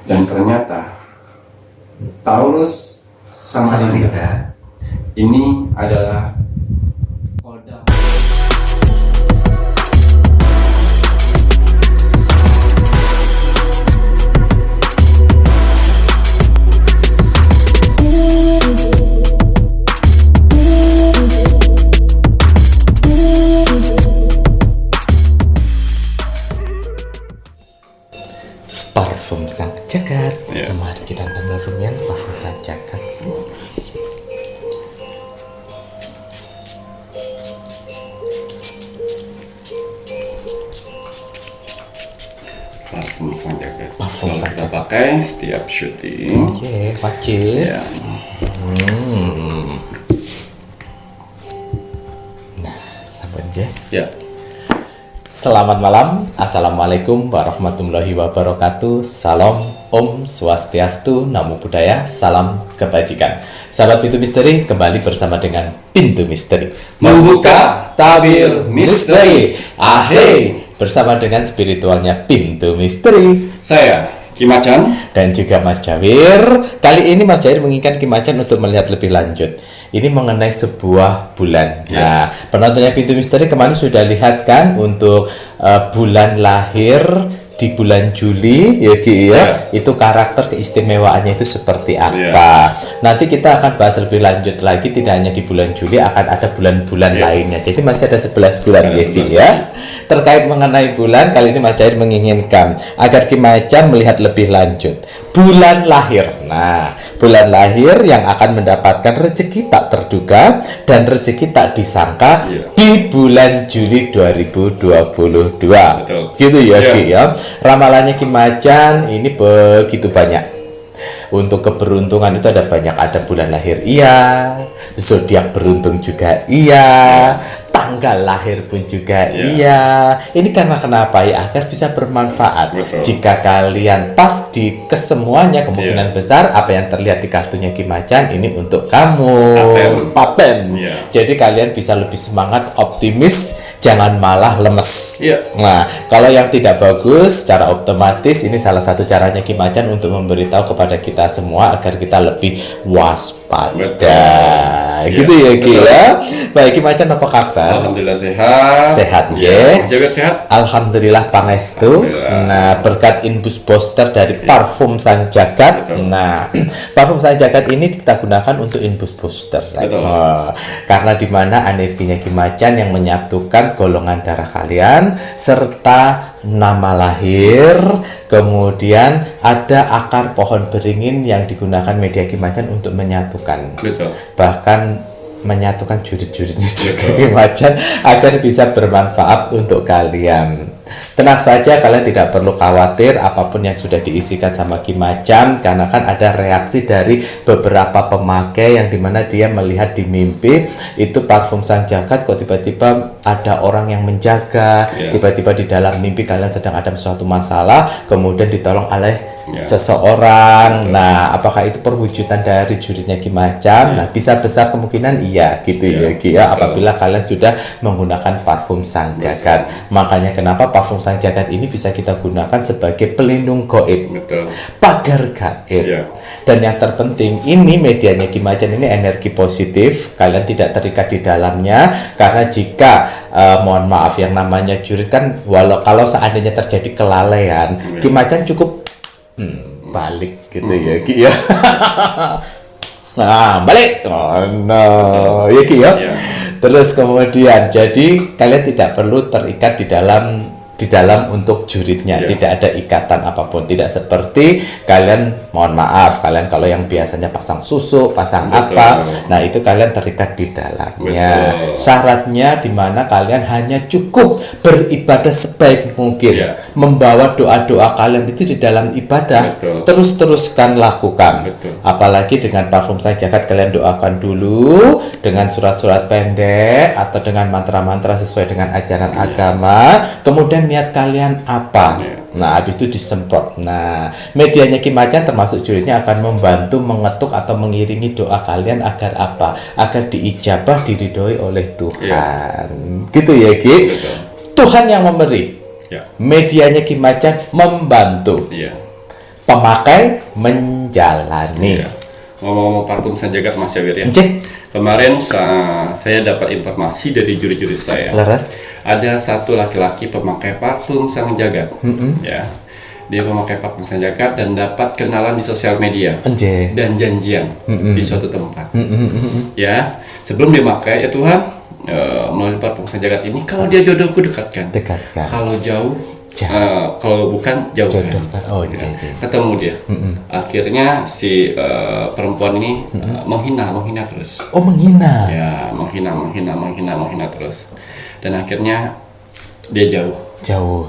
Dan ternyata Taurus Samarinda ini adalah kodam. Parfum Sang Jagat. Ya. Mari kita ambil rumian parfum Sang Jagat. Parfum Sang Jagat. Parfum Selalu Sang kita pakai setiap syuting. Oke, wajib. Ya. Sahabat ya. Ya. Selamat malam, Assalamualaikum warahmatullahi wabarakatuh. Salam, Om Swastiastu, Namo Buddhaya, salam kebajikan. Sahabat Pintu Misteri, kembali bersama dengan Pintu Misteri Membuka tabir misteri. Ahey, bersama dengan spiritualnya Pintu Misteri Saya Kim Acan. dan juga Mas Jawir. Kali ini Mas Jawir menginginkan Kim Acan untuk melihat lebih lanjut. Ini mengenai sebuah bulan. Nah, penontonnya Pintu Misteri kemarin sudah lihat kan untuk bulan lahir di bulan Juli ya Ki ya. Itu karakter keistimewaannya itu seperti apa. Nanti kita akan bahas lebih lanjut lagi, tidak hanya di bulan Juli, akan ada bulan-bulan lainnya. Jadi masih ada 11 bulan ya Ki ya. Terkait mengenai bulan, kali ini Mas Jahir menginginkan agar Kim Acan melihat lebih lanjut bulan lahir. Nah, bulan lahir yang akan mendapatkan rezeki tak terduga dan rezeki tak disangka di bulan Juli 2022. Betul. Gitu ya Ki ya. Ramalannya Kim Acan ini begitu banyak. Untuk keberuntungan itu ada banyak, ada bulan lahir iya, zodiak beruntung juga iya, tanggal lahir pun juga iya. Ini karena kenapa ya? Agar bisa bermanfaat. Betul. Jika kalian pas di kesemuanya, kemungkinan besar apa yang terlihat di kartunya Kim Acan ini untuk kamu. Paten. Jadi kalian bisa lebih semangat, optimis, jangan malah lemes. Nah, kalau yang tidak bagus, secara otomatis ini salah satu caranya Kim Acan untuk memberitahu kepada kita semua agar kita lebih waspada. Gitu ya Ki ya. Baik, Kim Acan apa kabar? Alhamdulillah sehat. Sehat ya. Jaga sehat. Alhamdulillah pangestu. Nah, berkat infus booster dari parfum Sang Jagat. Nah, parfum Sang Jagat ini kita gunakan untuk infus booster. Karena di mana energinya Kim Acan yang menyatukan golongan darah kalian serta nama lahir, kemudian ada akar pohon beringin yang digunakan media Kim Acan untuk menyatukan. Betul. Bahkan menyatukan jurit-juritnya juga Kim Acan agar bisa bermanfaat untuk kalian. Tenang saja, kalian tidak perlu khawatir apapun yang sudah diisikan sama Kim Acan, karena kan ada reaksi dari beberapa pemakai yang dimana dia melihat di mimpi itu parfum Sang Jagat kok tiba-tiba ada orang yang menjaga, tiba-tiba di dalam mimpi kalian sedang ada suatu masalah, kemudian ditolong oleh seseorang. Nah, apakah itu perwujudan dari juritnya Kim Acan? Nah, bisa besar kemungkinan iya gitu ya Ki ya, apabila kalian sudah menggunakan parfum Sang Jagat. Makanya kenapa parfum Sang Jagat ini bisa kita gunakan sebagai pelindung gaib, pagar gaib. Dan yang terpenting, ini medianya Kim Acan ini energi positif, kalian tidak terikat di dalamnya. Karena jika mohon maaf yang namanya jurit kan, kalau seandainya terjadi kelalaian, Kim Acan cukup balik gitu ya Ki ya. Nah, balik. Oh no, ya Ki ya. Terus kemudian jadi kalian tidak perlu terikat di dalam untuk juritnya, tidak ada ikatan apapun, tidak seperti kalian, mohon maaf, kalian kalau yang biasanya pasang susu, pasang apa, nah itu kalian terikat di dalamnya. Syaratnya dimana kalian hanya cukup beribadah sebaik mungkin, membawa doa-doa kalian itu di dalam ibadah, terus-teruskan lakukan. Apalagi dengan parfum Sang Jagat, kalian doakan dulu dengan surat-surat pendek atau dengan mantra-mantra sesuai dengan ajaran agama, kemudian niat kalian apa. Nah, habis itu disemprot. Nah, medianya Kim Acan termasuk juritnya akan membantu mengetuk atau mengiringi doa kalian agar apa? Agar diijabah, diridhoi oleh Tuhan. Gitu ya Ki. Tuhan yang memberi. Medianya Kim Acan membantu. pemakai menjalani. Ya. Ngomong-ngomong parfum Sang Jagat Mas Jawir ya. Cek. Kemarin saya dapat informasi dari juri-juri saya. Leres. Ada satu laki-laki pemakai parfum Sang Jagat. Ya. Dia memakai parfum Sang Jagat dan dapat kenalan di sosial media. Anjay. Dan janjian di suatu tempat. Ya. Sebelum dia pakai, ya Tuhan, melalui parfum Sang Jagat ini, kalau dia jodohku dekatkan. Kalau jauh, kalau bukan jauhkan. Oh, ya. Ketemu dia. Akhirnya si perempuan ini menghina terus. Oh, menghina. Ya, menghina terus. Dan akhirnya dia jauh.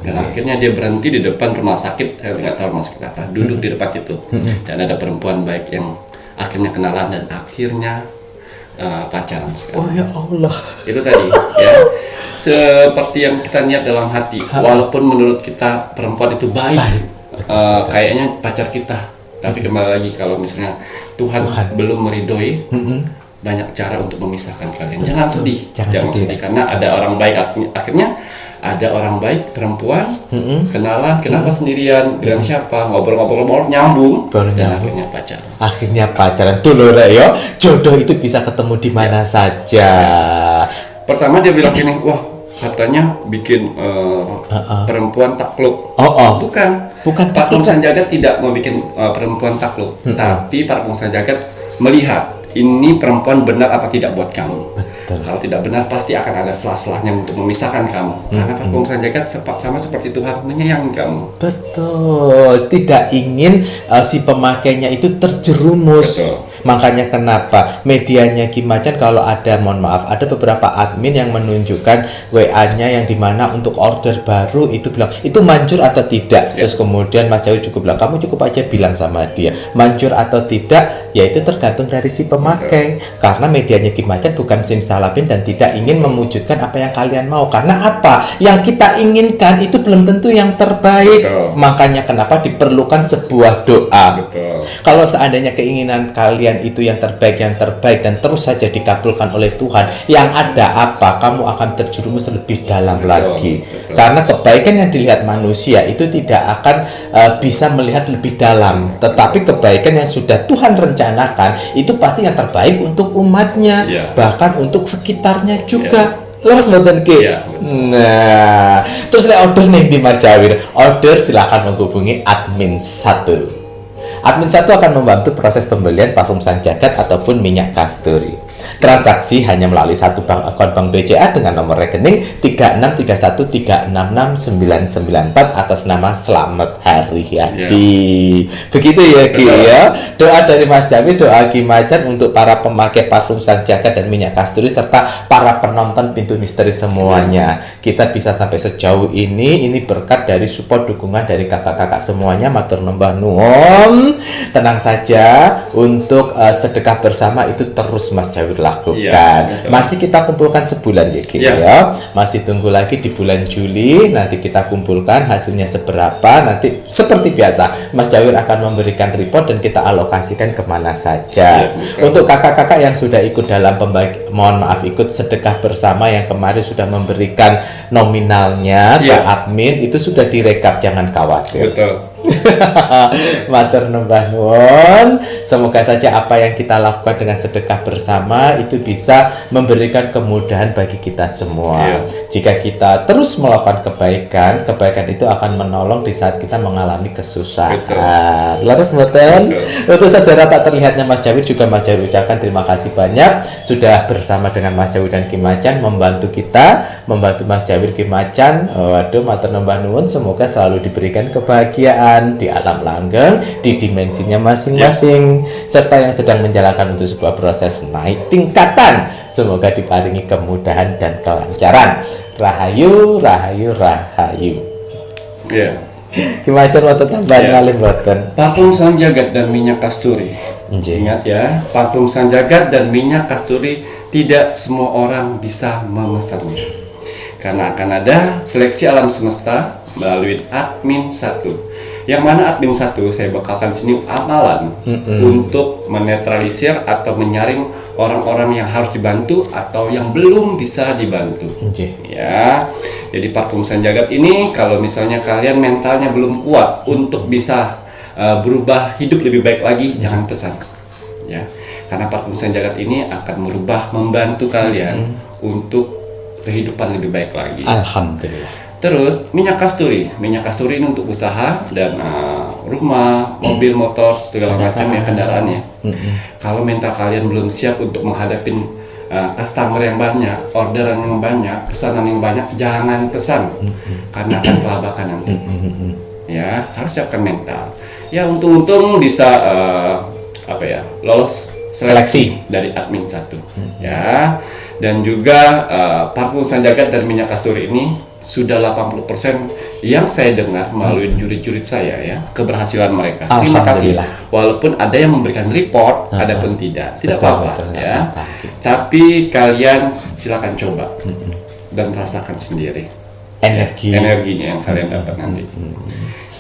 Dan akhirnya dia berhenti di depan rumah sakit. Saya nggak tahu rumah sakit apa. Duduk di depan situ. Dan ada perempuan baik yang akhirnya kenalan dan akhirnya pacaran sekarang. Oh ya Allah. Itu tadi ya. Seperti yang kita niat dalam hati, walaupun menurut kita perempuan itu baik. Kayaknya pacar kita, tapi kembali lagi kalau misalnya Tuhan belum meridhoi, banyak cara untuk memisahkan kalian. Jangan sedih karena ada orang baik. Akhirnya ada orang baik perempuan kenalan, kenapa sendirian, dengan siapa, ngobrol-ngobrol nyambung, dan akhirnya pacaran. Tuh loh ya, jodoh itu bisa ketemu di mana saja. Pertama dia bilang gini, wah katanya bikin perempuan takluk. Bukan. Parfum Sang Jagat tidak mau bikin perempuan takluk, tapi parfum Sang Jagat melihat ini perempuan benar apa tidak buat kamu. Betul. Kalau tidak benar pasti akan ada selah-selahnya untuk memisahkan kamu. Karena parfum Sang Jagat sama seperti Tuhan menyayangi kamu. Betul. Tidak ingin si pemakainya itu terjerumus. Betul. Makanya kenapa medianya Kim Macan kalau ada, mohon maaf, ada beberapa admin yang menunjukkan WA-nya yang dimana untuk order baru itu bilang itu manjur atau tidak. Terus kemudian Mas Jawi cukup bilang kamu cukup aja bilang sama dia manjur atau tidak, ya itu tergantung dari si pemakai. Karena medianya Kim Macan bukan simsalabim dan tidak ingin mewujudkan apa yang kalian mau. Karena apa? Yang kita inginkan itu belum tentu yang terbaik. Betul. Makanya kenapa diperlukan sebuah doa. Betul. Kalau seandainya keinginan kalian itu yang terbaik dan terus saja dikabulkan oleh Tuhan, yang ada apa? Kamu akan terjerumus lebih dalam lagi. Karena kebaikan yang dilihat manusia itu tidak akan bisa melihat lebih dalam. Tetapi kebaikan yang sudah Tuhan rencanakan itu pasti yang terbaik untuk umatnya, bahkan untuk sekitarnya juga. Lepas mboten ki. Nah, terus order nih di Mas Jawir. Order silakan menghubungi admin 1. Admin 1 akan membantu proses pembelian parfum Sang Jagat ataupun minyak kasturi. Transaksi hanya melalui satu akun bank BCA dengan nomor rekening 36313669994 atas nama Slamet Haryadi. Begitu ya Ki ya. Doa dari Mas Jawi, doa Kim Macan untuk para pemakai parfum Sang Jagat dan minyak kasturi serta para penonton Pintu Misteri semuanya. Kita bisa sampai sejauh ini berkat dari support dukungan dari kakak-kakak semuanya. Matur nembah nuwun. Tenang saja, untuk sedekah bersama itu terus Mas Jawi lakukan. Masih kita kumpulkan sebulan ya Ki ya. Masih tunggu lagi di bulan Juli, nanti kita kumpulkan hasilnya seberapa. Nanti seperti biasa Mas Jawir akan memberikan report dan kita alokasikan kemana saja. Untuk kakak-kakak yang sudah ikut dalam ikut sedekah bersama yang kemarin sudah memberikan nominalnya ke admin, itu sudah direkap, jangan khawatir. Betul. Matur nembah nuwun. Semoga saja apa yang kita lakukan dengan sedekah bersama itu bisa memberikan kemudahan bagi kita semua. Jika kita terus melakukan kebaikan itu akan menolong di saat kita mengalami kesusahan. Laras mboten. Untuk saudara tak terlihatnya Mas Jawi juga Mas Jawi ucapkan terima kasih banyak sudah bersama dengan Mas Jawi dan Kim Macan membantu kita, membantu Mas Jawi Kim Macan. Waduh, matur nembah nuwun, semoga selalu diberikan kebahagiaan di alam langgeng, di dimensinya masing-masing, serta yang sedang menjalankan untuk sebuah proses naik tingkatan, semoga diparingi kemudahan dan kelancaran. Rahayu, rahayu, rahayu. Gimana waktu tambahan kali mboten? Parfum Sang Jagat dan minyak kasturi. Ingat ya, parfum Sang Jagat dan minyak kasturi tidak semua orang bisa memesannya. Karena akan ada seleksi alam semesta melalui admin 1. Yang mana admin 1 saya bekalkan di sini amalan untuk menetralisir atau menyaring orang-orang yang harus dibantu atau yang belum bisa dibantu. Ya. Jadi parfum Sang Jagat ini kalau misalnya kalian mentalnya belum kuat untuk bisa berubah hidup lebih baik lagi, jangan pesan. Ya, karena Parfum Sang Jagat ini akan membantu kalian untuk kehidupan lebih baik lagi. Alhamdulillah. Terus minyak kasturi ini untuk usaha dan rumah, mobil, motor, segala macam ya kendaraannya. Kalau mental kalian belum siap untuk menghadapi customer yang banyak, orderan yang banyak, pesanan yang banyak, jangan pesan karena akan kelabakan nanti. Ya, harus siapkan mental. Ya, untung-untung bisa lolos seleksi dari admin 1. Ya, dan juga Parfum Sang Jagat dan minyak kasturi ini sudah 80% yang saya dengar melalui jurid-jurid saya ya, keberhasilan mereka. Terima kasih. Walaupun ada yang memberikan report, ada pun tidak apa-apa ya. Tapi kalian silakan coba dan rasakan sendiri energinya yang kalian dapat nanti.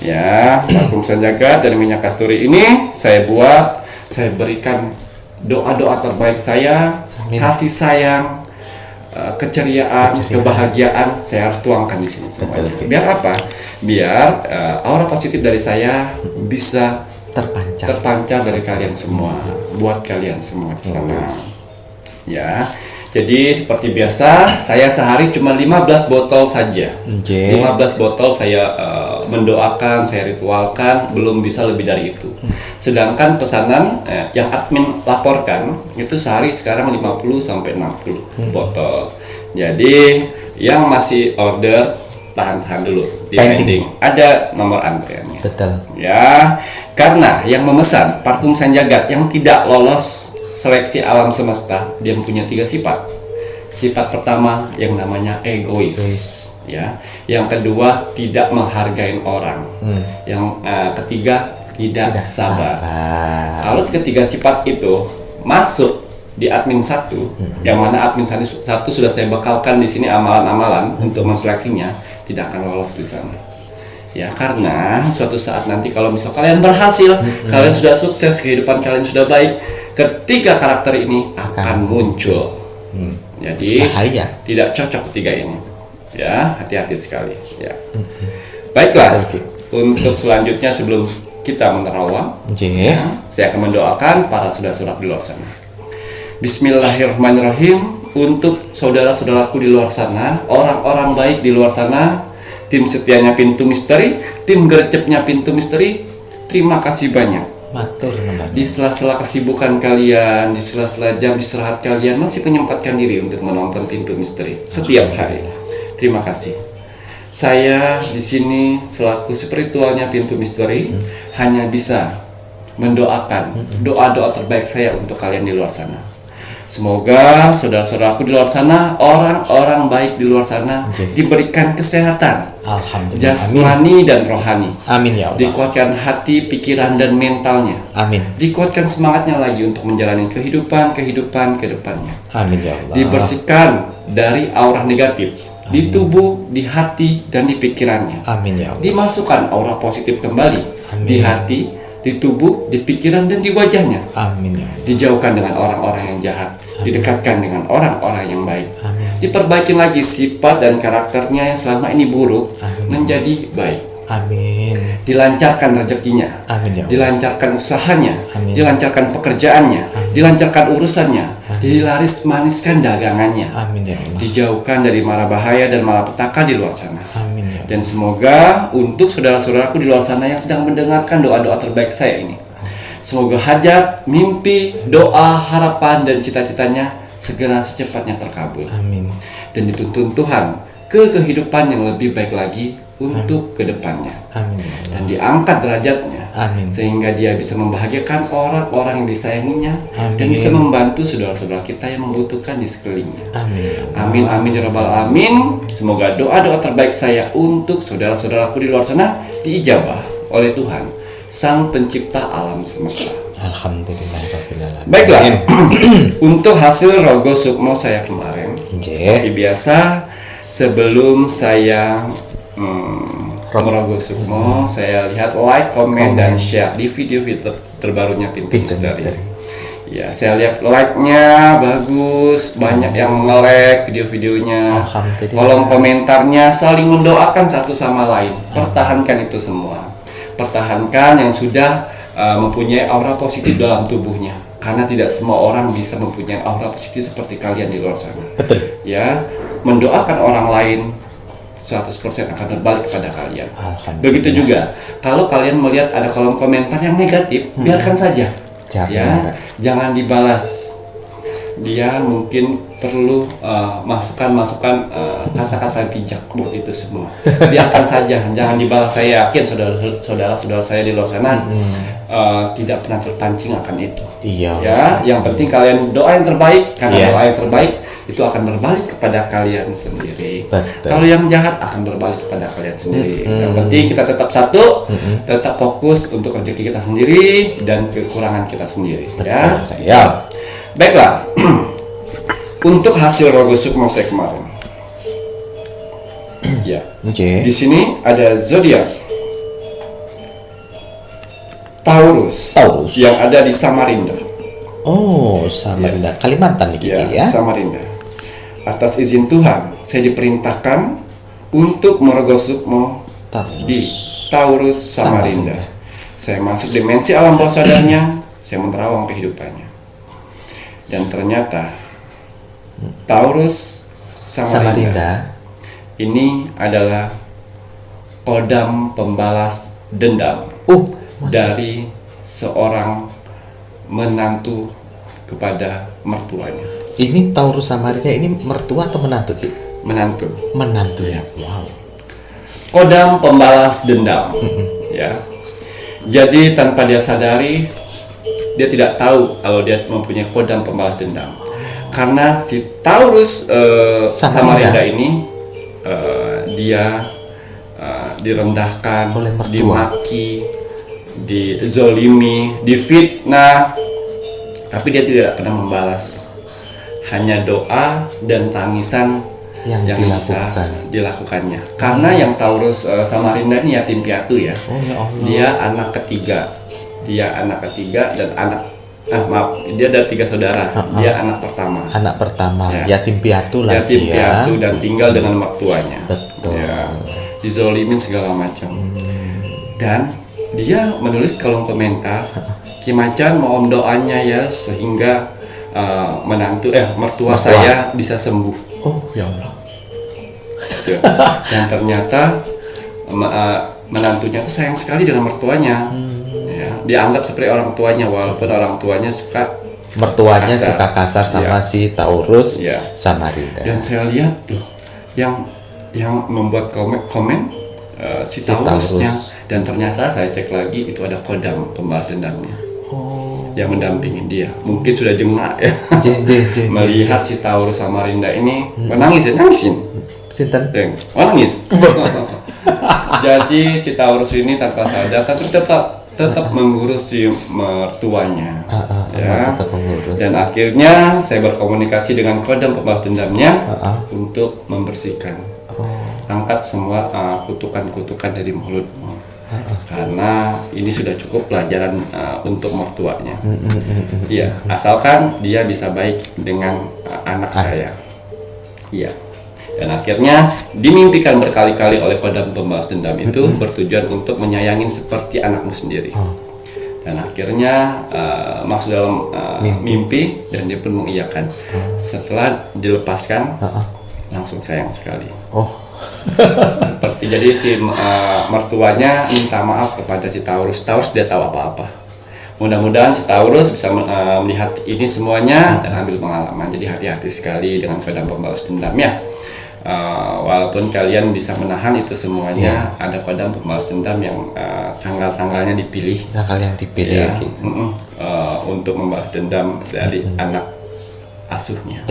Ya, Parfum Sang Jagat dan minyak kasturi ini saya berikan doa-doa terbaik saya, kasih sayang, keceriaan, kebahagiaan saya harus tuangkan di sini semuanya. Biar apa? Biar aura positif dari saya bisa terpancar dari kalian semua, buat kalian semua di sana. Ya. Jadi seperti biasa, saya sehari cuma 15 botol saja. 15 botol saya mendoakan, saya ritualkan, belum bisa lebih dari itu. Sedangkan pesanan yang admin laporkan itu sehari sekarang 50 sampai 60 botol. Jadi yang masih order tahan dulu di pending. Ada nomor antreannya. Betul. Ya, karena yang memesan Parfum Sang Jagat yang tidak lolos seleksi alam semesta, dia mempunyai 3 sifat. Sifat pertama yang namanya egois. Ya. Yang kedua tidak menghargai orang. Yang ketiga tidak sabar. Kalau ketiga sifat itu masuk di admin 1, yang mana admin 1 sudah saya bekalkan di sini amalan-amalan untuk menseleksinya, tidak akan lolos di sana. Ya, karena suatu saat nanti kalau misal kalian berhasil, kalian sudah sukses, kehidupan kalian sudah baik, ketiga karakter ini akan muncul. Jadi bahaya. Tidak cocok ketiga ini. Ya, hati-hati sekali. Ya. Baiklah. Untuk selanjutnya sebelum kita menerawang, ya, saya akan mendoakan para saudara-saudara di luar sana. Bismillahirrahmanirrahim. Untuk saudara-saudaraku di luar sana, orang-orang baik di luar sana, tim setianya Pintu Misteri, tim gercepnya Pintu Misteri, terima kasih banyak. Di sela-sela kesibukan kalian, di sela-sela jam istirahat kalian masih menyempatkan diri untuk menonton Pintu Misteri setiap hari. Terima kasih. Saya di sini selaku spiritualnya Pintu Misteri hanya bisa mendoakan doa-doa terbaik saya untuk kalian di luar sana. Semoga saudara-saudaraku di luar sana, orang-orang baik di luar sana diberikan kesehatan, jasmani dan rohani. Amin ya Allah. Dikuatkan hati, pikiran dan mentalnya. Amin. Dikuatkan semangatnya lagi untuk menjalani kehidupan ke depannya. Amin ya Allah. Dibersihkan dari aura negatif di tubuh, di hati dan di pikirannya. Amin ya Allah. Dimasukkan aura positif kembali di hati, di tubuh, di pikiran dan di wajahnya. Amin ya Allah. Dijauhkan dengan orang-orang yang jahat, didekatkan dengan orang-orang yang baik. Amin. Diperbaiki lagi sifat dan karakternya yang selama ini buruk menjadi baik. Amin. Dilancarkan rezekinya. Amin ya Allah. Dilancarkan usahanya. Amin. Dilancarkan pekerjaannya. Dilancarkan urusannya. Dilaris maniskan dagangannya. Amin ya Allah. Dijauhkan dari mara bahaya dan malapetaka di luar sana. Amin ya Allah. Dan semoga untuk saudara-saudaraku di luar sana yang sedang mendengarkan doa-doa terbaik saya ini, semoga hajat, mimpi, doa, harapan dan cita-citanya segera secepatnya terkabul. Amin. Dan dituntun Tuhan ke kehidupan yang lebih baik lagi untuk kedepannya. Amin ya Allah. Dan diangkat derajatnya. Amin. Sehingga dia bisa membahagiakan orang-orang yang disayanginya. Amin. Dan bisa membantu saudara-saudara kita yang membutuhkan di sekelilingnya. Amin ya Allah. Amin amin ya rabbal alamin. Semoga doa-doa terbaik saya untuk saudara-saudaraku di luar sana diijabah oleh Tuhan, Sang Pencipta alam semesta. Alhamdulillah. Baiklah. Untuk hasil Rogo Sukmo saya kemarin, seperti biasa, sebelum saya Rogo Sukmo, saya lihat like, komen dan share di video terbarunya Pintu Misteri. Ya, saya lihat like-nya bagus, banyak yang nge-like video-videonya. Kolom komentarnya saling mendoakan satu sama lain. Pertahankan itu semua. pertahankan yang sudah mempunyai aura positif dalam tubuhnya, karena tidak semua orang bisa mempunyai aura positif seperti kalian di luar sana. Betul. Ya, mendoakan orang lain 100% akan berbalik kepada kalian. Begitu juga kalau kalian melihat ada kolom komentar yang negatif, biarkan saja. Jangan dibalas. Dia mungkin perlu masukan-masukan kata-kata bijak buat itu semua. Biarkan saja, jangan dibalas. Saya yakin saudara-saudara saya di luar sana tidak pernah terpancing akan itu. Iya. Ya, yang penting kalian doa yang terbaik, karena doa yang terbaik itu akan berbalik kepada kalian sendiri. Betul. Kalau yang jahat akan berbalik kepada kalian sendiri. Yang penting kita tetap satu, tetap fokus untuk rezeki kita sendiri dan kekurangan kita sendiri. Betul. Ya. Baiklah, untuk hasil Rogo Sukmo saya kemarin, ya, di sini ada zodiak Taurus yang ada di Samarinda. Oh, Samarinda, Kalimantan nih Kiki ya. Samarinda. Atas izin Tuhan, saya diperintahkan untuk merogoh sukmo di Taurus Samarinda. Saya masuk dimensi alam bawah sadarnya, saya menerawang kehidupannya. Dan ternyata Taurus Samarinda ini adalah kodam pembalas dendam dari seorang menantu kepada mertuanya. Ini Taurus Samarinda ini mertua atau menantu, Ki? Menantu ya. Wow. Kodam pembalas dendam. Ya. Jadi tanpa dia sadari, dia tidak tahu kalau dia mempunyai kodam pembalas dendam, karena si Taurus Samarinda ini dia direndahkan, dimaki, dizolimi, difitnah, tapi dia tidak pernah membalas, hanya doa dan tangisan yang bisa dilakukannya. Karena yang Taurus Samarinda ini yatim piatu ya. Dia anak ketiga. Dia dari 3 saudara. Dia anak pertama. Yatim piatu lagi. Yatim piatu dan tinggal dengan mertuanya. Betul. Ya, dizolimin segala macam. Dan dia menulis kolom komentar, Kimacan mohon doanya ya sehingga mertua saya bisa sembuh. Oh ya Allah. Dan ternyata menantunya tuh sayang sekali dengan mertuanya. Dianggap seperti orang tuanya, walaupun orang tuanya mertuanya suka kasar sama si Taurus Samarinda. Dan saya lihat loh, yang membuat komen si Taurusnya, dan ternyata saya cek lagi itu ada kodam pembalas dendamnya yang mendampingi dia. Mungkin sudah jengak ya melihat si Taurus Samarinda ini nangisin. Sinten? Nangis. Jadi si Taurus ini tanpa sadar tapi tetap mengurus si mertuanya, tetap mengurus. Dan akhirnya saya berkomunikasi dengan kodam pembalas dendamnya untuk membersihkan, angkat semua kutukan-kutukan dari mulutmu, karena ini sudah cukup pelajaran untuk mertuanya. Iya, asalkan dia bisa baik dengan anak saya. Iya. Dan akhirnya dimimpikan berkali-kali oleh kodam pembalas dendam itu bertujuan untuk menyayangin seperti anakmu sendiri. Dan akhirnya masuk dalam mimpi dan dia pun mengiyakan. Setelah dilepaskan langsung sayang sekali. Seperti jadi si mertuanya minta maaf kepada si Taurus. Taurus dia tahu apa-apa. Mudah-mudahan si Taurus bisa melihat ini semuanya dan ambil pengalaman. Jadi hati-hati sekali dengan kodam pembalas dendamnya. Walaupun kalian bisa menahan itu semuanya, ada kodam pembalas dendam yang tanggal-tanggalnya dipilih. Untuk membalas dendam dari anak asuhnya.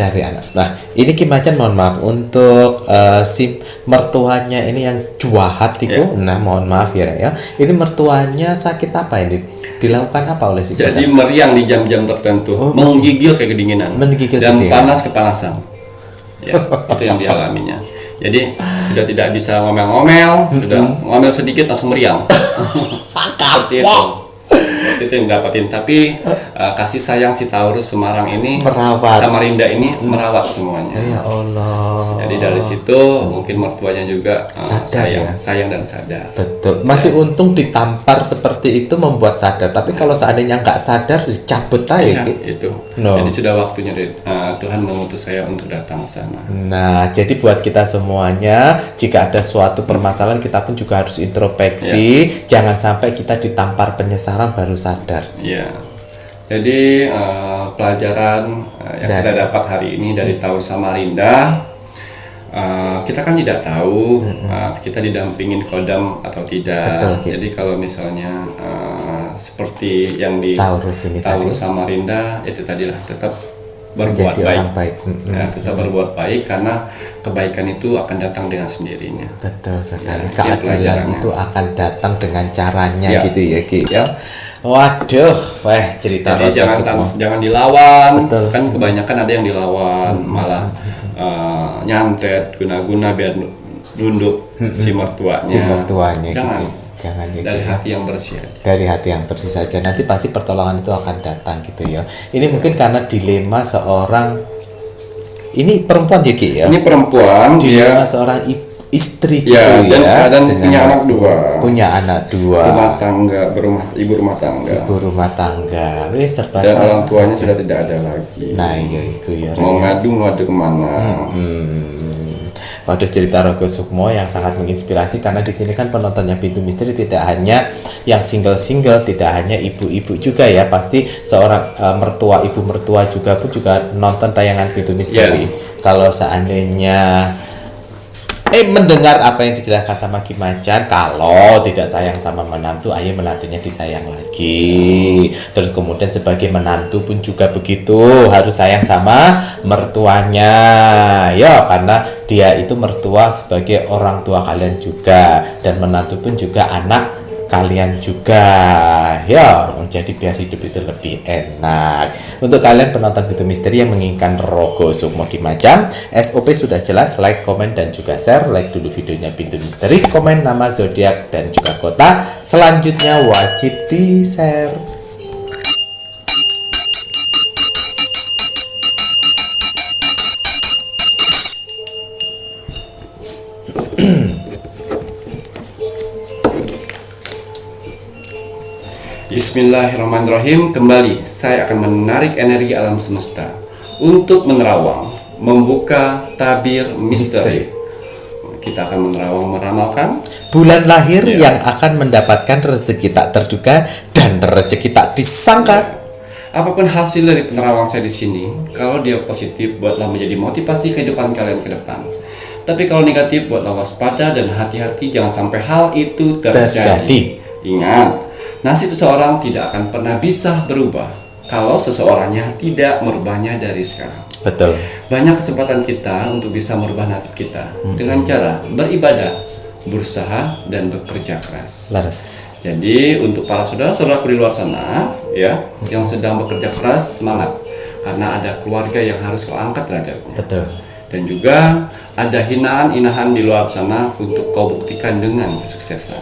Nah, ini Kimacan mohon maaf untuk si mertuanya ini yang jahat itu. Nah, mohon maaf ya. Ini mertuanya sakit apa ini? Dilakukan apa oleh si kodam? Jadi meriang di jam-jam tertentu, menggigil kayak kedinginan, dan panas kepanasan. Itu yang dialaminya. Jadi sudah tidak bisa ngomel-ngomel, sudah ngomel sedikit langsung meriang. Seperti itu. itu yang dapatin. Tapi kasih sayang si Taurus Semarang ini, Merawat. Samarinda ini merawat semuanya. Ya Allah. Jadi dari situ mungkin mertuanya juga Sadar, sayang dan sadar. Betul. Masih untung ditampar seperti itu membuat sadar. Tapi kalau seandainya nggak sadar, dicabut aja. Ya, itu. No. Jadi sudah waktunya Tuhan mengutus saya untuk datang ke sana. Nah, jadi buat kita semuanya, jika ada suatu permasalahan, kita pun juga harus introspeksi. Jangan sampai kita ditampar penyesalan baru sadar. Iya. Jadi pelajaran yang kita dapat hari ini dari Taurus Samarinda, kita kan tidak tahu kita didampingin kodam atau tidak. Betul, jadi kalau misalnya seperti yang di Taurus ini Taurus Samarinda itu tadilah tetap berbuat menjadi baik. orang baik. Ya, tetap berbuat baik karena kebaikan itu akan datang dengan sendirinya. Betul sekali. Ya, Keadilan itu akan datang dengan caranya Ya. gitu ya Ki ya. Waduh, cerita Jadi roda semua. jangan dilawan. Betul. Kan kebanyakan ada yang dilawan, malah nyantet guna-guna biar nunduk si mertuanya. Si mertuanya Jangan. gitu. Jangan ya, Dari Ki, ya. hati yang bersih aja. Dari hati yang bersih saja, nanti pasti pertolongan itu akan datang gitu ya. Ini mungkin karena dilema seorang, ini perempuan ya Ki ya. Ini perempuan Dilema dia seorang istri gitu ya, ya, dan dengan punya anak dua. punya anak dua, Rumah tangga, ibu rumah tangga. ibu rumah tangga, wih serba Dan salah. orang tuanya sudah tidak ada lagi. Nah iya itu ya. Mau ngadu kemana? Waduh, cerita Rogo Sukmo yang sangat menginspirasi, karena di sini kan penontonnya Pintu Misteri tidak hanya yang single-single, tidak hanya ibu-ibu juga ya, pasti seorang ibu mertua juga pun juga nonton tayangan Pintu Misteri. Kalau seandainya mendengar apa yang dijelaskan sama Ki Macan, kalau tidak sayang sama menantu, ayo menantunya disayang lagi. Terus kemudian sebagai menantu pun juga begitu, harus sayang sama mertuanya ya, karena dia itu mertua sebagai orang tua kalian juga, dan menantu pun juga anak kalian juga ya. Jadi biar hidup itu lebih enak. Untuk kalian penonton Pintu Misteri yang menginginkan Rogo Sukmo Ki Macan, SOP sudah jelas, like, komen, dan juga share. Like dulu videonya Pintu Misteri, komen nama zodiak dan juga kota, selanjutnya wajib di share. Bismillahirrahmanirrahim. Kembali saya akan menarik energi alam semesta untuk menerawang, membuka tabir misteri. Kita akan menerawang, meramalkan bulan lahir yang akan mendapatkan rezeki tak terduga dan rezeki tak disangka. apapun hasil dari penerawang saya di sini. Kalau dia positif, buatlah menjadi motivasi kehidupan kalian ke depan. Tapi kalau negatif, buatlah waspada dan hati-hati, jangan sampai hal itu terjadi. Ingat, nasib seseorang tidak akan pernah bisa berubah kalau seseorangnya tidak merubahnya dari sekarang. Betul. Banyak kesempatan kita untuk bisa merubah nasib kita dengan cara beribadah, berusaha, dan bekerja keras. Laras. Jadi untuk para saudara-saudaraku di luar sana ya, yang sedang bekerja keras, semangat, karena ada keluarga yang harus kau angkat derajatnya. Betul. Dan juga ada hinaan-inahan di luar sana untuk kau buktikan dengan kesuksesan.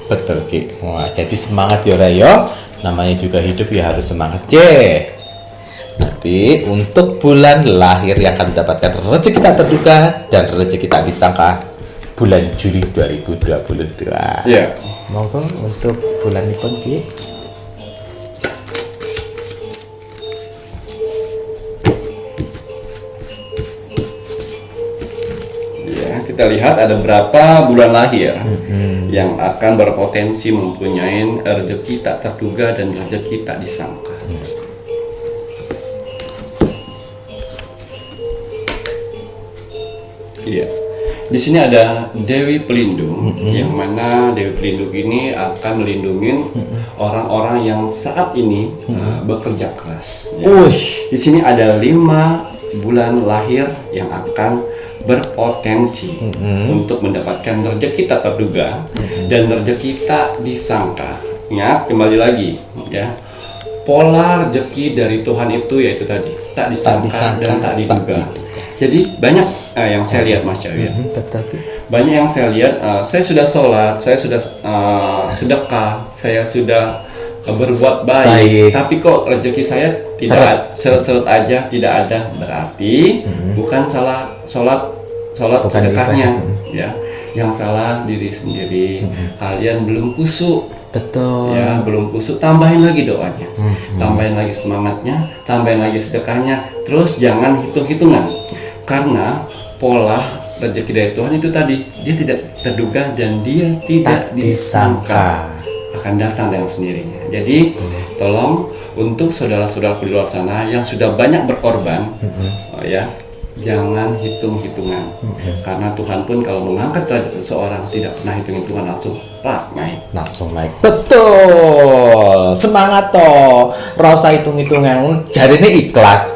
Betul Ki. Wah, jadi semangat yo Rayo. Namanya juga hidup ya harus semangat. Tapi untuk bulan lahir yang akan mendapatkan rezeki tak terduga dan rezeki tak disangka bulan Juli 2022. Ya. Monggo untuk bulan ini pun Ki. Ya, kita lihat ada berapa bulan lahir yang akan berpotensi mempunyai rezeki tak terduga dan rezeki tak disangka. Iya. Di sini ada Dewi Pelindung, yang mana Dewi Pelindung ini akan melindungi orang-orang yang saat ini bekerja keras. Ya. Di sini ada 5 bulan lahir yang akan berpotensi untuk mendapatkan rezeki tak terduga dan rezeki tak disangka. Ingat, kembali lagi ya. Pola rezeki dari Tuhan itu yaitu tadi tak disangka dan tak diduga. Jadi banyak yang saya lihat Mas Cawir. Betul Ki. Banyak yang saya lihat, saya sudah sholat, saya sudah sedekah, saya sudah berbuat baik, tapi kok rezeki saya tidak seret-seret aja, tidak ada, berarti bukan salah sholat sedekahnya, ya, yang salah diri sendiri. Kalian belum kusuk, betul, ya, belum kusuk. Tambahin lagi doanya, tambahin lagi semangatnya, tambahin lagi sedekahnya. Terus jangan hitung-hitungan, karena pola rezeki dari Tuhan itu tadi, dia tidak terduga dan dia tidak disangka akan datang dengan sendirinya. Jadi tolong untuk saudara-saudaraku di luar sana yang sudah banyak berkorban, ya, jangan hitung-hitungan, karena Tuhan pun kalau mengangkat derajat seseorang tidak pernah hitung-hitungan, langsung naik. Betul, semangat toh, rasa hitung-hitungan. Jadi ini ikhlas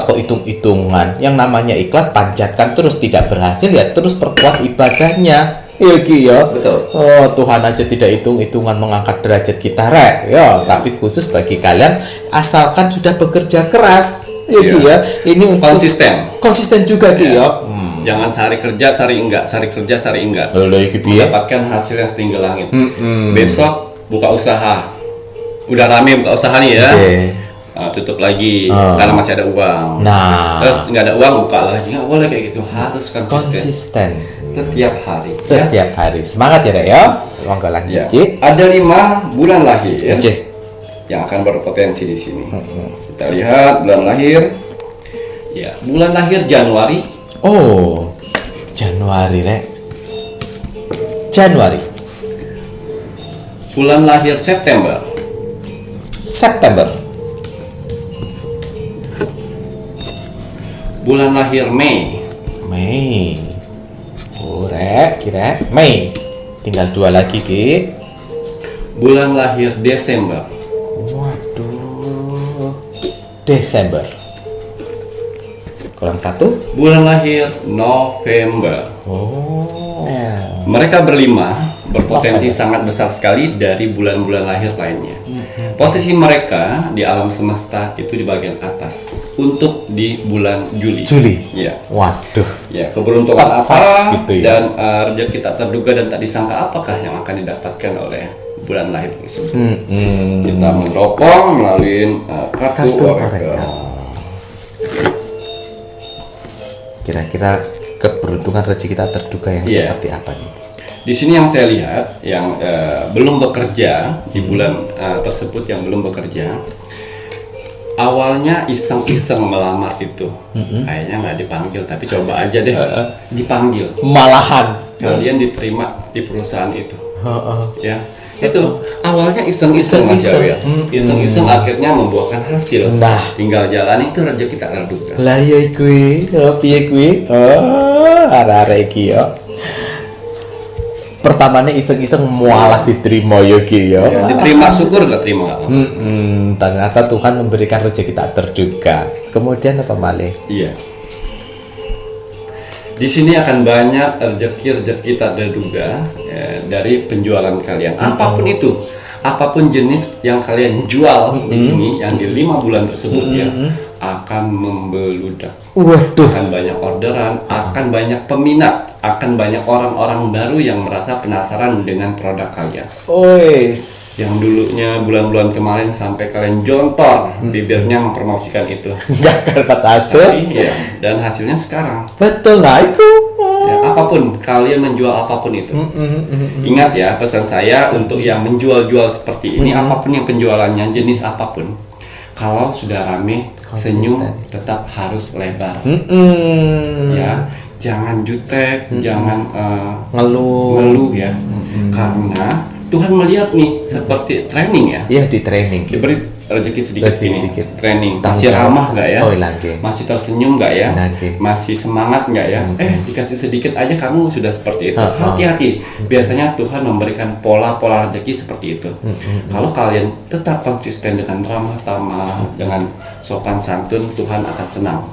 kok hitung-hitungan. Yang namanya ikhlas, panjatkan terus, tidak berhasil ya terus perkuat ibadahnya. Ya Ki ya. Betul. Oh, Tuhan aja tidak hitung-hitungan mengangkat derajat kita ya. Tapi khusus bagi kalian asalkan sudah bekerja keras. Ya Ki ya. Ini untuk konsisten juga Ki ya. Jangan sehari kerja, sehari enggak, mendapatkan hasil yang setinggi langit. Besok buka usaha, udah rame buka usaha nih ya. Tutup lagi karena masih ada uang. Terus nggak ada uang, buka lagi. Nggak boleh kayak gitu, harus konsisten. Setiap hari. Semangat ya Dek ya. Monggo lanjut. Ada 5 bulan lahir yang akan berpotensi di sini. Kita lihat bulan lahir. Ya, bulan lahir Januari. Oh, Januari Rek. Januari. Bulan lahir September. Bulan lahir Mei. Oh, Rek, kira Mei. Tinggal 2 lagi, Ki. Bulan lahir Desember. Waduh. Desember. Kurang 1. Bulan lahir November. Oh. Mereka berlima berpotensi sangat besar sekali dari bulan-bulan lahir lainnya. Posisi mereka di alam semesta itu di bagian atas untuk di bulan Juli. Ya. Waduh. Ya, keberuntungan apa gitu ya. Dan rezeki tak terduga dan tak disangka apakah yang akan didapatkan oleh bulan lahir tersebut. Kita meneropong melalui kartu Oracle. Kira-kira keberuntungan rezeki kita terduga yang seperti apa nih? Di sini yang saya lihat yang belum bekerja di bulan tersebut, yang belum bekerja, awalnya iseng-iseng melamar itu, kayaknya nggak dipanggil, tapi coba aja deh dipanggil. Malahan kalian diterima di perusahaan itu, ya. Itu awalnya iseng-iseng Mas Jawi, iseng-iseng akhirnya membuahkan hasil. Tinggal jalan itu rezeki tak terduga. Lah ya kuwi, piye kuwi? Arek iki ya. Pertamanya iseng-iseng mualah diterima ya Ki ya. Diterima, syukur nggak terima. Ternyata Tuhan memberikan rezeki tak terduga. Kemudian apa malih? Iya. Di sini akan banyak rezeki tak terduga dari penjualan kalian. Apapun itu, apapun jenis yang kalian jual di sini, yang di 5 bulan tersebut ya, akan membeludak. Waduh. Akan banyak orderan, akan banyak peminat, akan banyak orang-orang baru yang merasa penasaran dengan produk kalian. Yang dulunya bulan-bulan kemarin sampai kalian jontor bibirnya mempromosikan itu. Nggak dapat hasil. Iya, dan hasilnya sekarang. Betul lah itu. Ya, apapun kalian menjual apapun itu. Ingat ya, pesan saya untuk yang menjual-jual seperti ini, apapun yang penjualannya, jenis apapun, kalau sudah rame, senyum tetap harus lebar. Ya, jangan jutek, jangan ngeluh ya. Karena Tuhan melihat nih seperti training ya. Iya, di training. Diberi rezeki sedikit. Training. Tanggung Masih ramah nggak ya? Masih tersenyum nggak ya? Masih semangat nggak ya? Dikasih sedikit aja kamu sudah seperti itu. Hati-hati. Biasanya Tuhan memberikan pola-pola rezeki seperti itu. Kalau kalian tetap konsisten dengan ramah tamah, dengan sopan santun, Tuhan akan senang.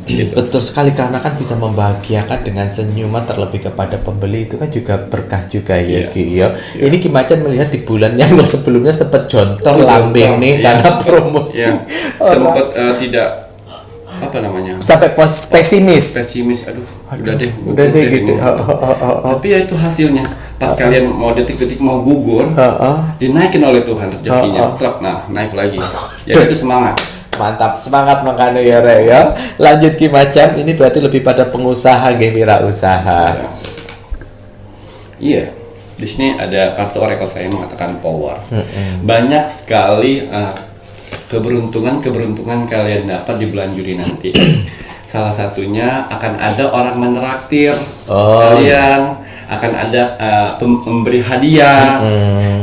Gitu. Betul sekali, karena kan bisa membahagiakan dengan senyuman, terlebih kepada pembeli itu kan juga berkah juga ya Ki ya. Ini Ki Macan melihat di bulan yang sebelumnya sempat jontor lambeng nih karena promosi. Sempat tidak apa namanya, sampai pesimis. aduh, udah deh gitu. Tapi ya itu hasilnya pas kalian mau detik-detik mau gugur, dinaikin oleh Tuhan rezekinya, nah naik lagi. Jadi itu semangat. Mantap, semangat makanya ya Rek ya. Lanjut Ki Macan, ini berarti lebih pada pengusaha nggih, wirausaha. Iya. Di sini ada kartu oracle saya mengatakan power. Banyak sekali keberuntungan kalian dapat di bulan Juli nanti. Salah satunya akan ada orang menraktir kalian, akan ada memberi hadiah,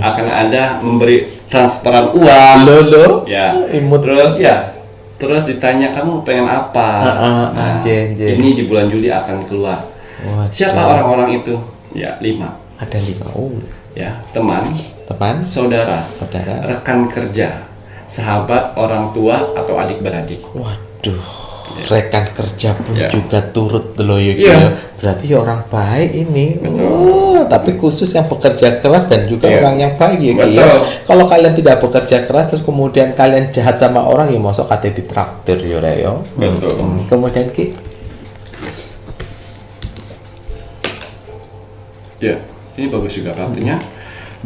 akan ada memberi transferan uang. Ya. Terus ditanya kamu pengen apa? Ini di bulan Juli akan keluar. Siapa orang-orang itu? Ya, 5. Ada 5. Ya, teman, saudara, rekan kerja, sahabat, orang tua atau adik-beradik. Waduh, rekan kerja pun juga turut loyo berarti ya orang baik ini. Tapi khusus yang bekerja keras dan juga orang yang baik ya. Kalau kalian tidak bekerja keras terus kemudian kalian jahat sama orang ya mosok kate ditraktir ya Rek. Kemudian Ki. Ya, ini bagus juga kartunya.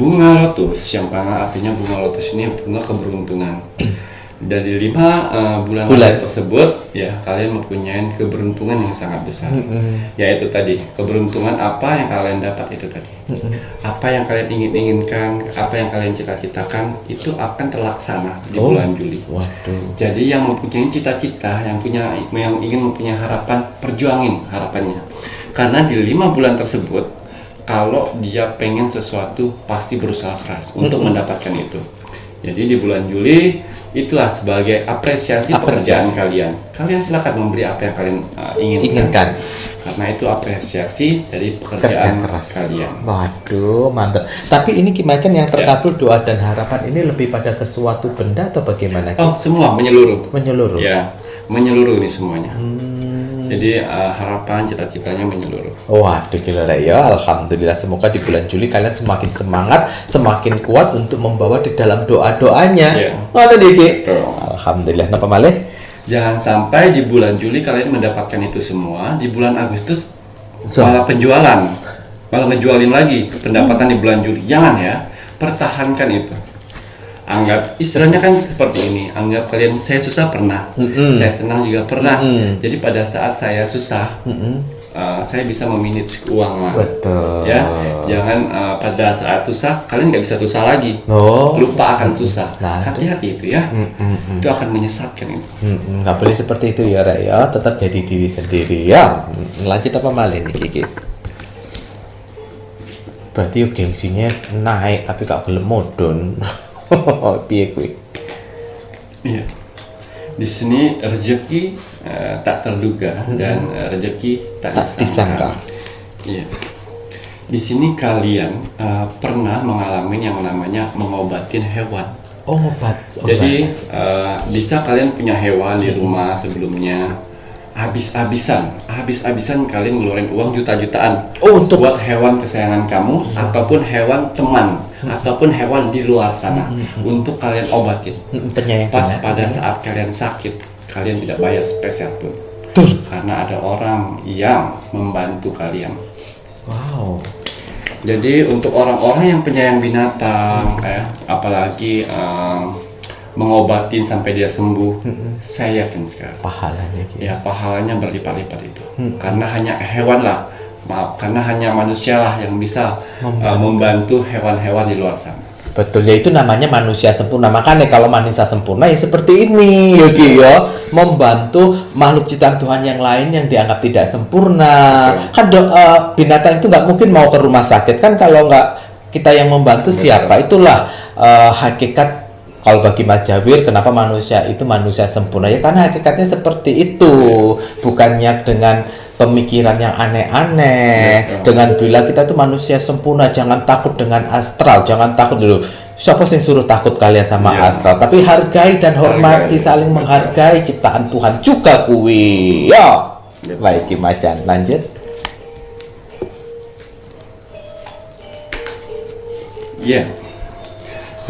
Bunga lotus, yang mana artinya bunga lotus ini bunga keberuntungan. Dari 5 bulan tersebut, ya kalian mempunyai keberuntungan yang sangat besar. Yaitu tadi, keberuntungan apa yang kalian dapat itu tadi. Apa yang kalian inginkan, apa yang kalian cita-citakan, itu akan terlaksana di bulan Juli. Jadi yang mempunyai cita-cita, yang ingin mempunyai harapan, perjuangin harapannya. Karena di 5 bulan tersebut, kalau dia pengen sesuatu pasti berusaha keras untuk mendapatkan itu. Jadi di bulan Juli itulah sebagai apresiasi pekerjaan kalian. Kalian silakan memberi apa yang kalian inginkan. Karena itu apresiasi dari pekerjaan kalian. Waduh, mantap. Tapi ini Ki Macan yang terkabul doa dan harapan ini lebih pada ke suatu benda atau bagaimana? Semua menyeluruh. Ya, menyeluruh ini semuanya. Jadi harapan cita-citanya menyeluruh. Waduh gila ya, alhamdulillah, semoga di bulan Juli kalian semakin semangat, semakin kuat untuk membawa di dalam doa-doanya. Alhamdulillah. Napa malih? Jangan sampai di bulan Juli kalian mendapatkan itu semua, di bulan Agustus malah penjualan, malah ngejualin lagi pendapatan di bulan Juli. Jangan ya, pertahankan itu. Anggap istilahnya kan seperti ini, anggap kalian saya susah pernah, saya senang juga pernah. Jadi pada saat saya susah, saya bisa memanage keuangan. Ya, jangan pada saat susah kalian nggak bisa susah lagi, lupa akan susah. Hati-hati itu ya, itu akan menyesatkan itu. Nggak boleh seperti itu ya Rek ya, tetap jadi diri sendiri ya. Lanjut apa malih nih Kiki? Berarti gengsinya naik tapi gak gelem modon. Piye kuwi? Iya. Di sini rezeki tak terduga dan rezeki tak disangka. Iya. Di sini kalian pernah mengalami yang namanya mengobatin hewan. Obat. Jadi bisa kalian punya hewan di rumah sebelumnya, habis-habisan kalian ngeluarin uang juta-jutaan untuk buat hewan kesayangan kamu ataupun hewan teman ataupun hewan di luar sana untuk kalian obatin. Pas pada saat kalian sakit, kalian tidak bayar spesial pun. Karena ada orang yang membantu kalian. Wow. Jadi untuk orang-orang yang penyayang binatang, apalagi mengobatin sampai dia sembuh, saya yakin sekali pahalanya gitu. Ya, pahalanya berlipat-lipat itu. Karena hanya hewan lah, karena hanya manusia lah yang bisa membantu hewan-hewan di luar sana. Betul, ya itu namanya manusia sempurna. Makanya kalau manusia sempurna ya seperti ini Yogi ya, membantu makhluk ciptaan Tuhan yang lain yang dianggap tidak sempurna. Kan binatang itu nggak mungkin mau ke rumah sakit kan kalau nggak kita yang membantu. Siapa? Itulah hakikat. Kalau bagi Mas Jawir, kenapa manusia itu manusia sempurna? Ya karena hakikatnya seperti itu. Bukannya dengan pemikiran yang aneh-aneh. Dengan bila kita tuh manusia sempurna, jangan takut dengan astral. Jangan takut dulu. Siapa sih suruh takut kalian sama astral? Tapi hargai dan hormati, saling menghargai ciptaan Tuhan juga kuwi. Ya. Baik Ki Macan, lanjut. Iya.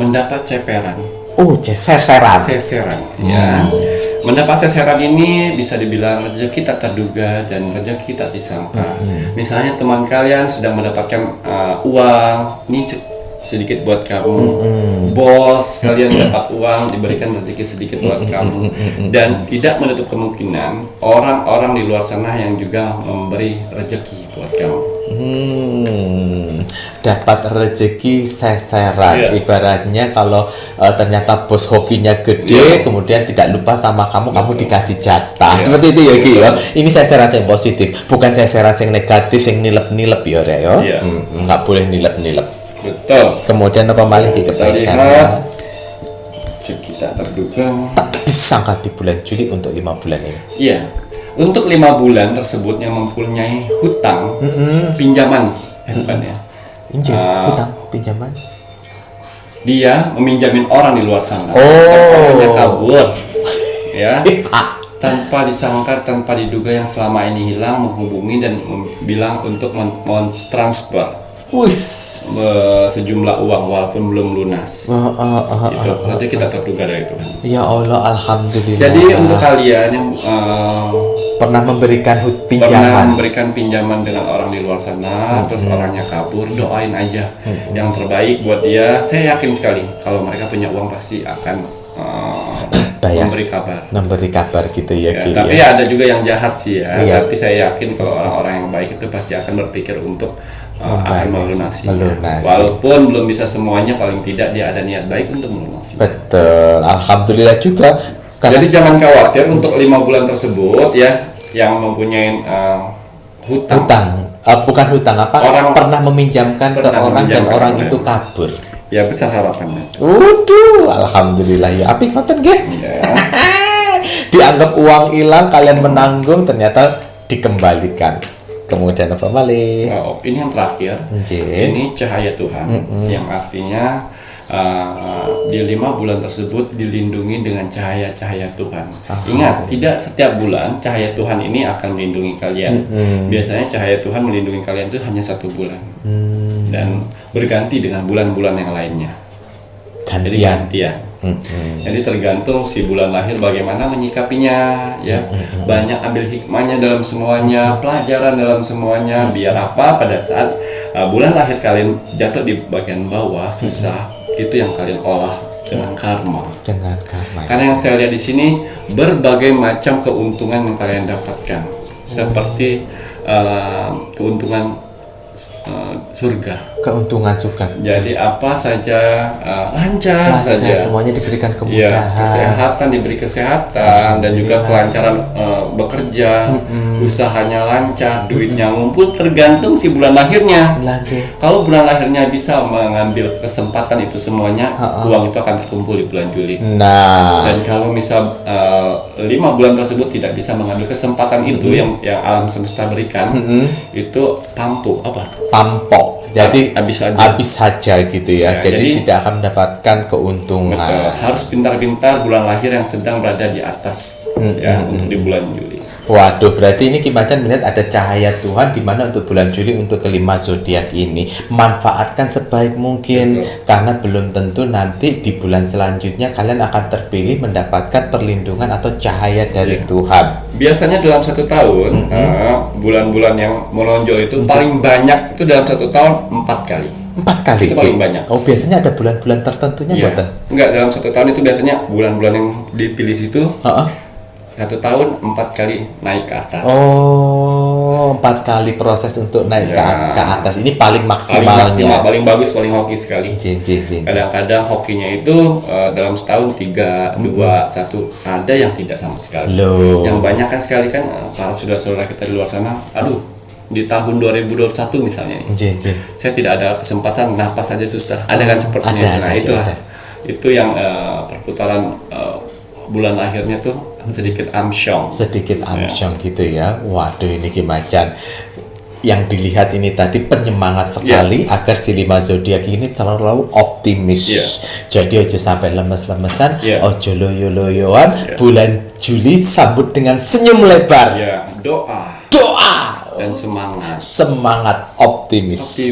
Mendapat ceperan. Seseran. Ya. Mendapat seseran ini bisa dibilang rezeki tak terduga dan rezeki tak disangka. Misalnya teman kalian sedang mendapatkan uang, ini sedikit buat kamu. Bos kalian dapat uang, diberikan rezeki sedikit buat kamu. Dan tidak menutup kemungkinan orang-orang di luar sana yang juga memberi rezeki buat kamu. Dapat rezeki seseran. Ibaratnya kalau ternyata bos hokinya gede, kemudian tidak lupa sama kamu dikasih jatah. Seperti itu ya Ki ya. Ini seseran yang positif, bukan seseran yang negatif yang nilep-nilep ya Rek ya. Nggak boleh nilep-nilep. Betul. Kemudian apa lagi kita kebaikan? lihat kita terduga Tak disangka di bulan Juli untuk 5 bulan ini. iya, untuk 5 bulan tersebut yang mempunyai hutang pinjaman bukan ya, Hutang pinjaman. dia meminjamin orang di luar sana, orangnya kabur ya, tanpa disangka, tanpa diduga, yang selama ini hilang menghubungi dan bilang untuk transfer sejumlah uang walaupun belum lunas. Itu berarti kita terduga dari Tuhan. Ya Allah, alhamdulillah. Jadi untuk kalian yang pernah memberikan pernah memberikan pinjaman dengan orang di luar sana, terus orangnya kabur, doain aja yang terbaik buat dia. Saya yakin sekali kalau mereka punya uang pasti akan memberi kabar gitu ya, Ki. Tapi ada juga yang jahat sih ya. Tapi saya yakin kalau orang-orang yang baik itu pasti akan berpikir untuk akan melunasi. Walaupun belum bisa semuanya, paling tidak dia ada niat baik untuk melunasi. Betul, alhamdulillah juga. Jadi jangan khawatir untuk 5 bulan tersebut ya, yang mempunyai hutang. Bukan hutang, orang pernah meminjamkan ke orang dan orang itu kabur. Ya, besar harapannya. Alhamdulillah ya. Apik ngoten nggih. Dianggap uang hilang, kalian menanggung, ternyata dikembalikan. Kemudian apa balik? Ini yang terakhir. Ini cahaya Tuhan, yang artinya di 5 bulan tersebut dilindungi dengan cahaya-cahaya Tuhan. Ingat, tidak setiap bulan cahaya Tuhan ini akan melindungi kalian. Biasanya cahaya Tuhan melindungi kalian itu hanya 1 bulan, dan berganti dengan bulan-bulan yang lainnya. Jadi gantian. Jadi tergantung si bulan lahir bagaimana menyikapinya ya. Banyak ambil hikmahnya dalam semuanya, pelajaran dalam semuanya, biar apa pada saat bulan lahir kalian jatuh di bagian bawah susah, itu yang kalian olah dengan karma. Karena yang saya lihat di sini berbagai macam keuntungan yang kalian dapatkan, seperti keuntungan surga. Jadi apa saja lancar saja. Semuanya diberikan kemudahan. Kesehatan diberi kesehatan, dan juga kelancaran bekerja, usahanya lancar, duitnya ngumpul, tergantung si bulan lahirnya. Kalau bulan lahirnya bisa mengambil kesempatan itu semuanya, uang itu akan terkumpul di bulan Juli. Dan kalau misal 5 bulan tersebut tidak bisa mengambil kesempatan itu yang alam semesta berikan, itu pampok. Jadi habis saja gitu ya. Jadi tidak akan mendapatkan keuntungan. Betul. Harus pintar-pintar bulan lahir yang sedang berada di atas untuk di bulan Juli. Waduh, berarti ini Ki Macan melihat ada cahaya Tuhan di mana untuk bulan Juli untuk kelima zodiak ini. Manfaatkan sebaik mungkin. Karena belum tentu nanti di bulan selanjutnya kalian akan terpilih mendapatkan perlindungan atau cahaya dari Tuhan. Biasanya dalam 1 tahun bulan-bulan yang menonjol itu paling banyak itu dalam 1 tahun 4 kali. 4 kali itu paling banyak. Biasanya ada bulan-bulan tertentunya buatan? Enggak, dalam 1 tahun itu biasanya bulan-bulan yang dipilih itu 1 tahun 4 kali naik ke atas. 4 kali proses untuk naik ke atas. Ini paling maksimalnya. Paling bagus, paling hoki sekali. Kadang-kadang hokinya itu dalam setahun 3, 2, 1. Ada yang tidak sama sekali. Yang banyak kan sekali kan para saudara-saudara kita di luar sana. Di tahun 2021 misalnya nih. Saya tidak ada kesempatan, napas saja susah. Ada kan sepertinya. Itu yang perputaran bulan akhirnya tuh sedikit amsyong gitu ya. Waduh, ini Ki Macan yang dilihat ini tadi penyemangat sekali agar si 5 zodiak ini terlalu optimis. Jadi aja sampai lemes-lemesan, ojo loyo-loyoan. Bulan Juli sambut dengan senyum lebar. Doa dan semangat optimis.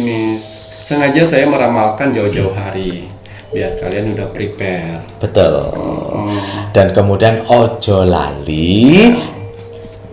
Sengaja saya meramalkan jauh-jauh hari biar kalian udah prepare. Betul. Dan kemudian ojo lali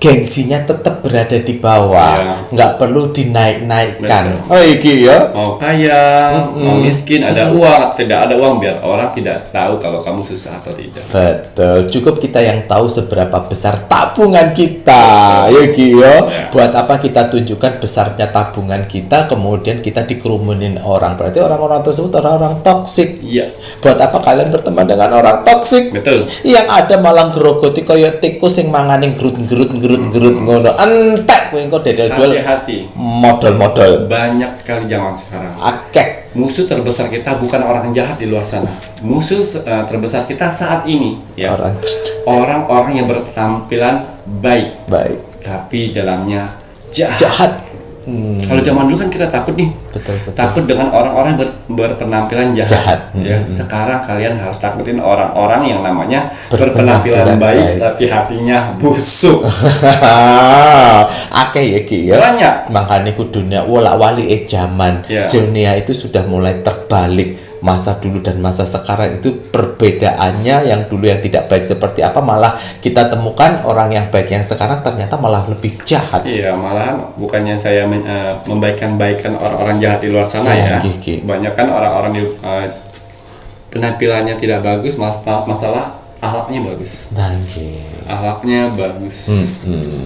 gengsinya tetap berada di bawah, nggak perlu dinaik-naikkan. Oh iki ya. Mau kaya, mau miskin, ada uang atau tidak ada uang, biar orang tidak tahu kalau kamu susah atau tidak. Betul, cukup kita yang tahu seberapa besar tabungan kita. Ya Ki ya. Buat apa kita tunjukkan besarnya tabungan kita, kemudian kita dikerumunin orang. Berarti orang-orang tersebut orang-orang toksik. Iya. Buat apa kalian berteman dengan orang toksik? Betul. Yang ada malah grogoti kaya tikus sing manganing gerut-gerut ngono. Entek kowe engko dedel-dedel. Hati-hati. Model-model. Banyak sekali zaman sekarang. Akeh. Musuh terbesar kita bukan orang jahat di luar sana. Musuh terbesar kita saat ini ya orang-orang yang berpenampilan baik, tapi dalamnya jahat. Kalau zaman dulu kan kita takut nih, betul. Takut dengan orang-orang berpenampilan jahat. Ya. Sekarang kalian harus takutin orang-orang yang namanya berpenampilan baik tapi hatinya busuk. Akeh ya Ki ya. Banyak. Makanya dunia wala-wali zaman dunia itu sudah mulai terbalik. Masa dulu dan masa sekarang itu perbedaannya, yang dulu yang tidak baik seperti apa, malah kita temukan orang yang baik yang sekarang ternyata malah lebih jahat. Iya, malahan bukannya saya membaikkan orang-orang jahat di luar sana ya. Banyak kan orang-orang di penampilannya tidak bagus, masalah akhlaknya bagus. Akhlaknya bagus.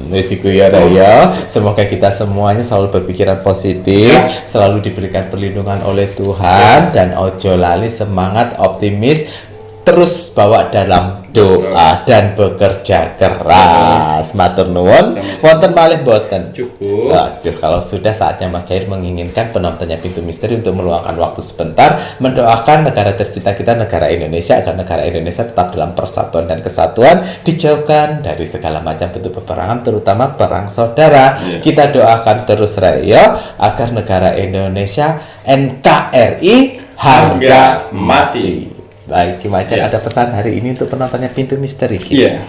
Wis iku ya Raya. Semoga kita semuanya selalu berpikiran positif, selalu diberikan perlindungan oleh Tuhan, dan ojo lali semangat optimis, terus bawa dalam doa dan bekerja keras. Matur nuwun. Wonten malih boten? Cukup. Aduh, kalau sudah saatnya Mas Cair menginginkan penontonnya Pintu Misteri untuk meluangkan waktu sebentar mendoakan negara tercinta kita, negara Indonesia, agar negara Indonesia tetap dalam persatuan dan kesatuan, dijauhkan dari segala macam bentuk peperangan, terutama perang saudara. Kita doakan terus Raya agar negara Indonesia NKRI harga mati. Baik, Ki Macan, ada pesan hari ini untuk penontonnya Pintu Misteri kita. Iya.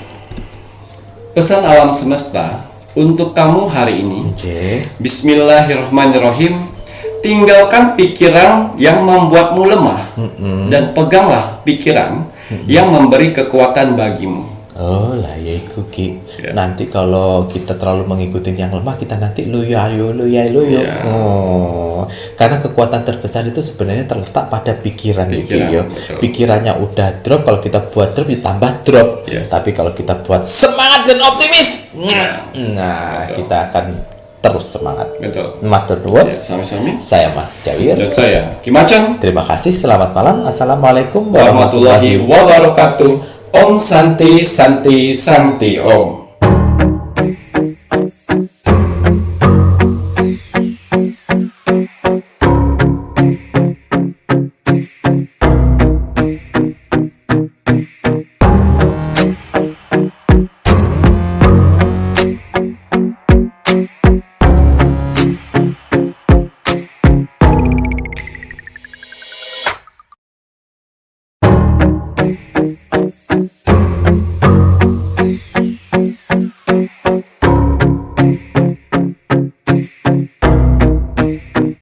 Pesan alam semesta untuk kamu hari ini. Bismillahirrahmanirrahim. Tinggalkan pikiran yang membuatmu lemah dan peganglah pikiran yang memberi kekuatan bagimu. Oh lah ya iku Ki. Nanti kalau kita terlalu mengikuti yang lemah, kita nanti loyo. Karena kekuatan terbesar itu sebenarnya terletak pada pikiran gitu ya. Pikirannya udah drop, kalau kita buat drop ditambah drop. Tapi kalau kita buat semangat dan optimis, kita akan terus semangat. Betul. Matur nuwun. Sami-sami. Saya Mas Cair. Dan saya Ki Macan. Terima kasih. Selamat malam. Assalamualaikum warahmatullahi wabarakatuh. Om Santi Santi Santi Om.